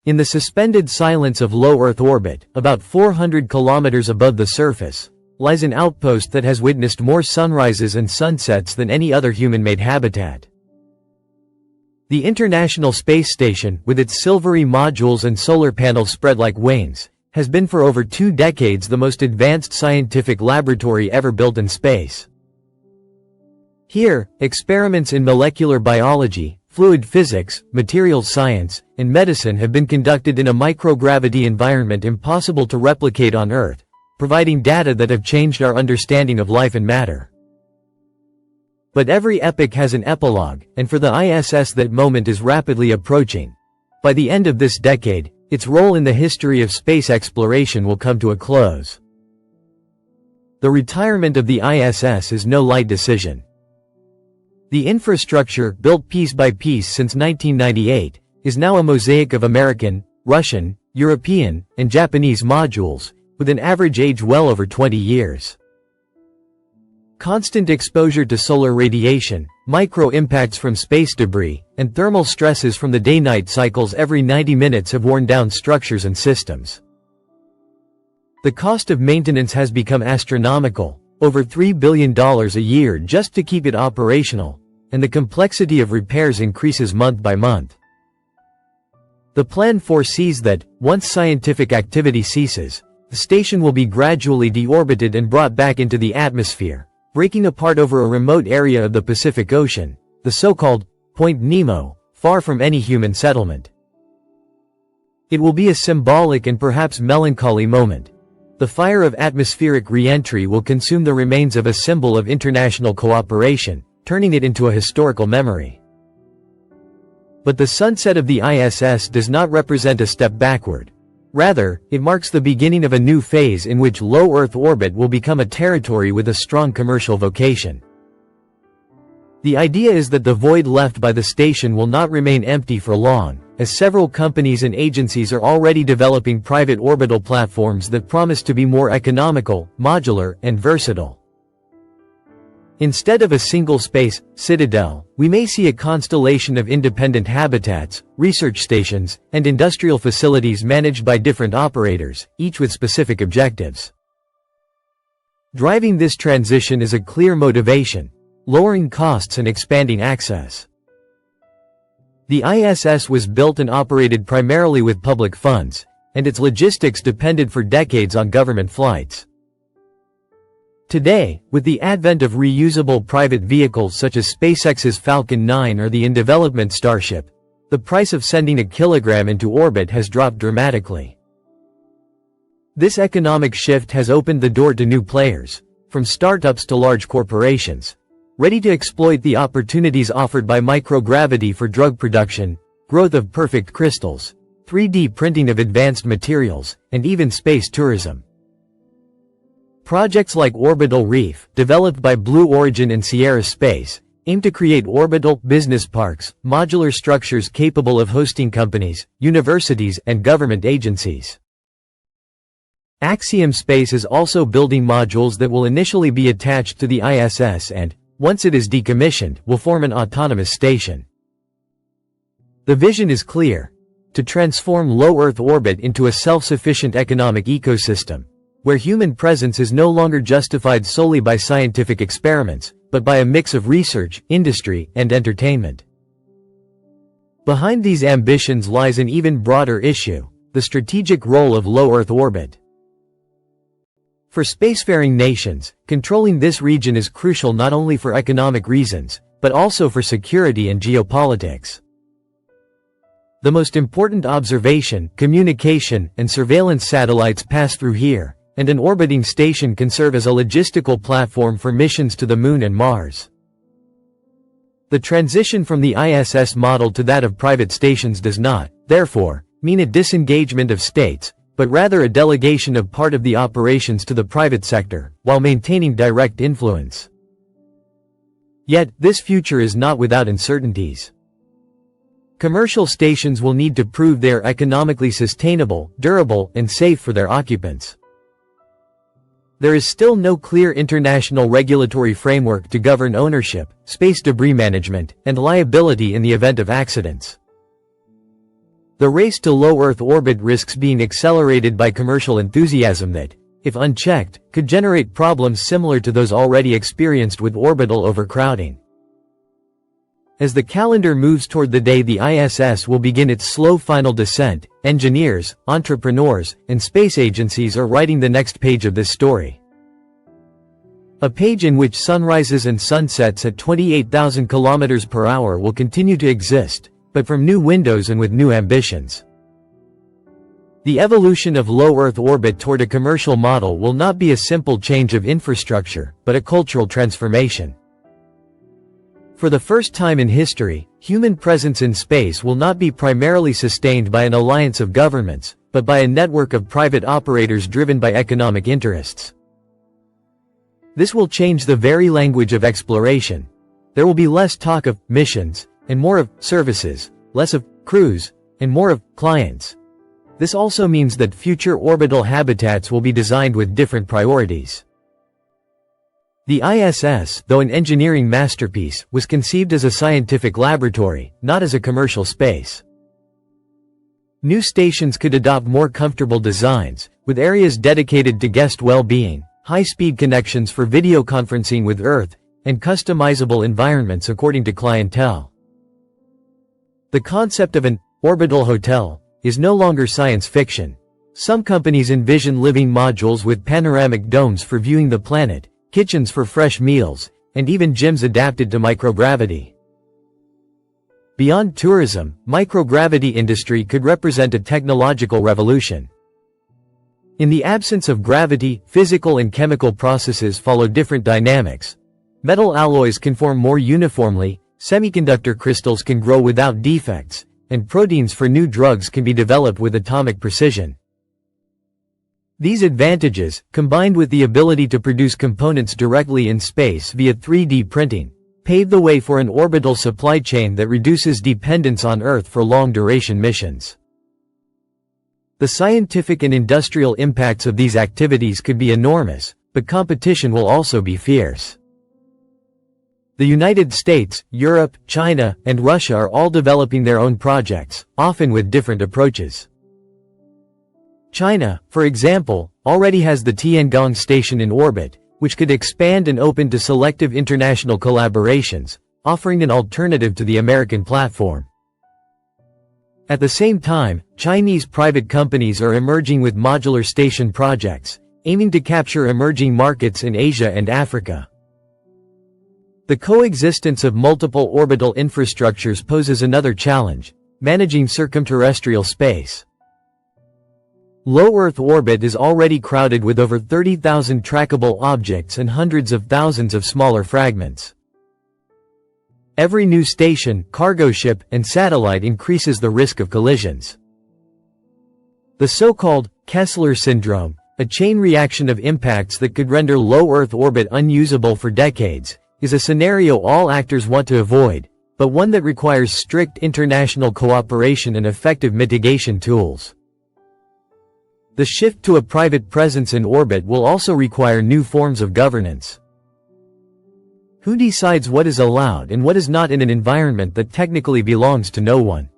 In the suspended silence of low Earth orbit, about 400 kilometers above the surface, lies an outpost that has witnessed more sunrises and sunsets than any other human-made habitat. The International Space Station, with its silvery modules and solar panels spread like wings, has been for over 2 decades the most advanced scientific laboratory ever built in space. Here, experiments in molecular biology, fluid physics, materials science, and medicine have been conducted in a microgravity environment impossible to replicate on Earth, providing data that have changed our understanding of life and matter. But every epoch has an epilogue, and for the ISS that moment is rapidly approaching. By the end of this decade, its role in the history of space exploration will come to a close. The retirement of the ISS is no light decision. The infrastructure, built piece by piece since 1998, is now a mosaic of American, Russian, European, and Japanese modules, with an average age well over 20 years. Constant exposure to solar radiation, micro-impacts from space debris, and thermal stresses from the day-night cycles every 90 minutes have worn down structures and systems. The cost of maintenance has become astronomical, over $3 billion a year just to keep it operational, and the complexity of repairs increases month by month. The plan foresees that, once scientific activity ceases, the station will be gradually deorbited and brought back into the atmosphere, breaking apart over a remote area of the Pacific Ocean, the so-called Point Nemo, far from any human settlement. It will be a symbolic and perhaps melancholy moment. The fire of atmospheric re-entry will consume the remains of a symbol of international cooperation, turning it into a historical memory. But the sunset of the ISS does not represent a step backward. Rather, it marks the beginning of a new phase in which low Earth orbit will become a territory with a strong commercial vocation. The idea is that the void left by the station will not remain empty for long, as several companies and agencies are already developing private orbital platforms that promise to be more economical, modular, and versatile. Instead of a single space citadel, we may see a constellation of independent habitats, research stations, and industrial facilities managed by different operators, each with specific objectives. Driving this transition is a clear motivation: lowering costs and expanding access. The ISS was built and operated primarily with public funds, and its logistics depended for decades on government flights. Today, with the advent of reusable private vehicles such as SpaceX's Falcon 9 or the in-development Starship, the price of sending a kilogram into orbit has dropped dramatically. This economic shift has opened the door to new players, from startups to large corporations, ready to exploit the opportunities offered by microgravity for drug production, growth of perfect crystals, 3D printing of advanced materials, and even space tourism. Projects like Orbital Reef, developed by Blue Origin and Sierra Space, aim to create orbital business parks, modular structures capable of hosting companies, universities, and government agencies. Axiom Space is also building modules that will initially be attached to the ISS and, once it is decommissioned, will form an autonomous station. The vision is clear: to transform low Earth orbit into a self-sufficient economic ecosystem, where human presence is no longer justified solely by scientific experiments, but by a mix of research, industry, and entertainment. Behind these ambitions lies an even broader issue: the strategic role of low Earth orbit. For spacefaring nations, controlling this region is crucial not only for economic reasons, but also for security and geopolitics. The most important observation, communication, and surveillance satellites pass through here, and an orbiting station can serve as a logistical platform for missions to the Moon and Mars. The transition from the ISS model to that of private stations does not, therefore, mean a disengagement of states, but rather a delegation of part of the operations to the private sector, while maintaining direct influence. Yet, this future is not without uncertainties. Commercial stations will need to prove they are economically sustainable, durable, and safe for their occupants. There is still no clear international regulatory framework to govern ownership, space debris management, and liability in the event of accidents. The race to low Earth orbit risks being accelerated by commercial enthusiasm that, if unchecked, could generate problems similar to those already experienced with orbital overcrowding. As the calendar moves toward the day the ISS will begin its slow final descent, engineers, entrepreneurs, and space agencies are writing the next page of this story. A page in which sunrises and sunsets at 28,000 km per hour will continue to exist, but from new windows and with new ambitions. The evolution of low Earth orbit toward a commercial model will not be a simple change of infrastructure, but a cultural transformation. For the first time in history, human presence in space will not be primarily sustained by an alliance of governments, but by a network of private operators driven by economic interests. This will change the very language of exploration. There will be less talk of missions, and more of services, less of crews, and more of clients. This also means that future orbital habitats will be designed with different priorities. The ISS, though an engineering masterpiece, was conceived as a scientific laboratory, not as a commercial space. New stations could adopt more comfortable designs, with areas dedicated to guest well-being, high-speed connections for video conferencing with Earth, and customizable environments according to clientele. The concept of an orbital hotel is no longer science fiction. Some companies envision living modules with panoramic domes for viewing the planet, kitchens for fresh meals, and even gyms adapted to microgravity. Beyond tourism, microgravity industry could represent a technological revolution. In the absence of gravity, physical and chemical processes follow different dynamics. Metal alloys can form more uniformly, semiconductor crystals can grow without defects, and proteins for new drugs can be developed with atomic precision. These advantages, combined with the ability to produce components directly in space via 3D printing, pave the way for an orbital supply chain that reduces dependence on Earth for long-duration missions. The scientific and industrial impacts of these activities could be enormous, but competition will also be fierce. The United States, Europe, China, and Russia are all developing their own projects, often with different approaches. China, for example, already has the Tiangong station in orbit, which could expand and open to selective international collaborations, offering an alternative to the American platform. At the same time, Chinese private companies are emerging with modular station projects, aiming to capture emerging markets in Asia and Africa. The coexistence of multiple orbital infrastructures poses another challenge: managing circumterrestrial space. Low Earth orbit is already crowded with over 30,000 trackable objects and hundreds of thousands of smaller fragments. Every new station, cargo ship, and satellite increases the risk of collisions. The so-called Kessler syndrome, a chain reaction of impacts that could render low Earth orbit unusable for decades, is a scenario all actors want to avoid, but one that requires strict international cooperation and effective mitigation tools. The shift to a private presence in orbit will also require new forms of governance. Who decides what is allowed and what is not in an environment that technically belongs to no one?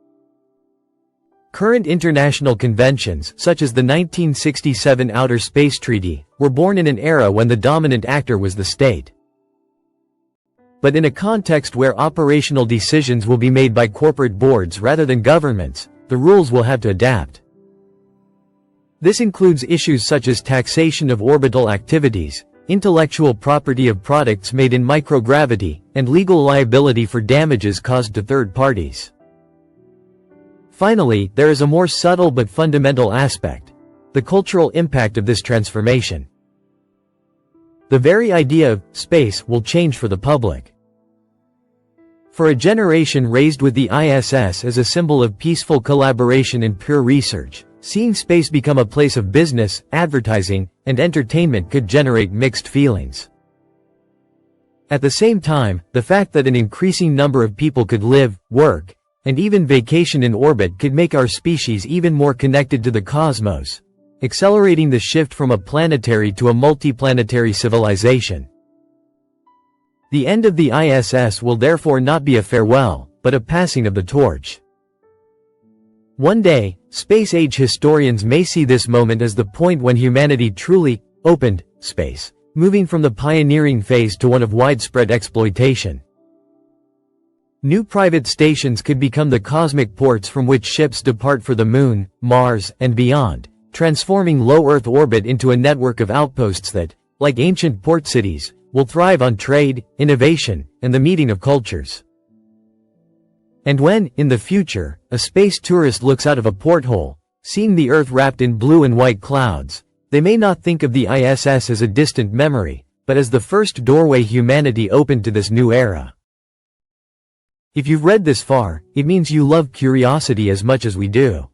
Current international conventions, such as the 1967 Outer Space Treaty, were born in an era when the dominant actor was the state. But in a context where operational decisions will be made by corporate boards rather than governments, the rules will have to adapt. This includes issues such as taxation of orbital activities, intellectual property of products made in microgravity, and legal liability for damages caused to third parties. Finally, there is a more subtle but fundamental aspect: the cultural impact of this transformation. The very idea of space will change for the public. For a generation raised with the ISS as a symbol of peaceful collaboration and pure research, seeing space become a place of business, advertising, and entertainment could generate mixed feelings. At the same time, the fact that an increasing number of people could live, work, and even vacation in orbit could make our species even more connected to the cosmos, accelerating the shift from a planetary to a multiplanetary civilization. The end of the ISS will therefore not be a farewell, but a passing of the torch. One day, space-age historians may see this moment as the point when humanity truly opened space, moving from the pioneering phase to one of widespread exploitation. New private stations could become the cosmic ports from which ships depart for the Moon, Mars, and beyond, transforming low Earth orbit into a network of outposts that, like ancient port cities, will thrive on trade, innovation, and the meeting of cultures. And when, in the future, a space tourist looks out of a porthole, seeing the Earth wrapped in blue and white clouds, they may not think of the ISS as a distant memory, but as the first doorway humanity opened to this new era. If you've read this far, it means you love curiosity as much as we do.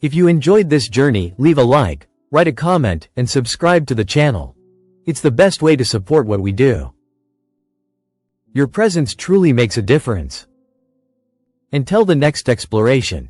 If you enjoyed this journey, leave a like, write a comment, and subscribe to the channel. It's the best way to support what we do. Your presence truly makes a difference. Until the next exploration.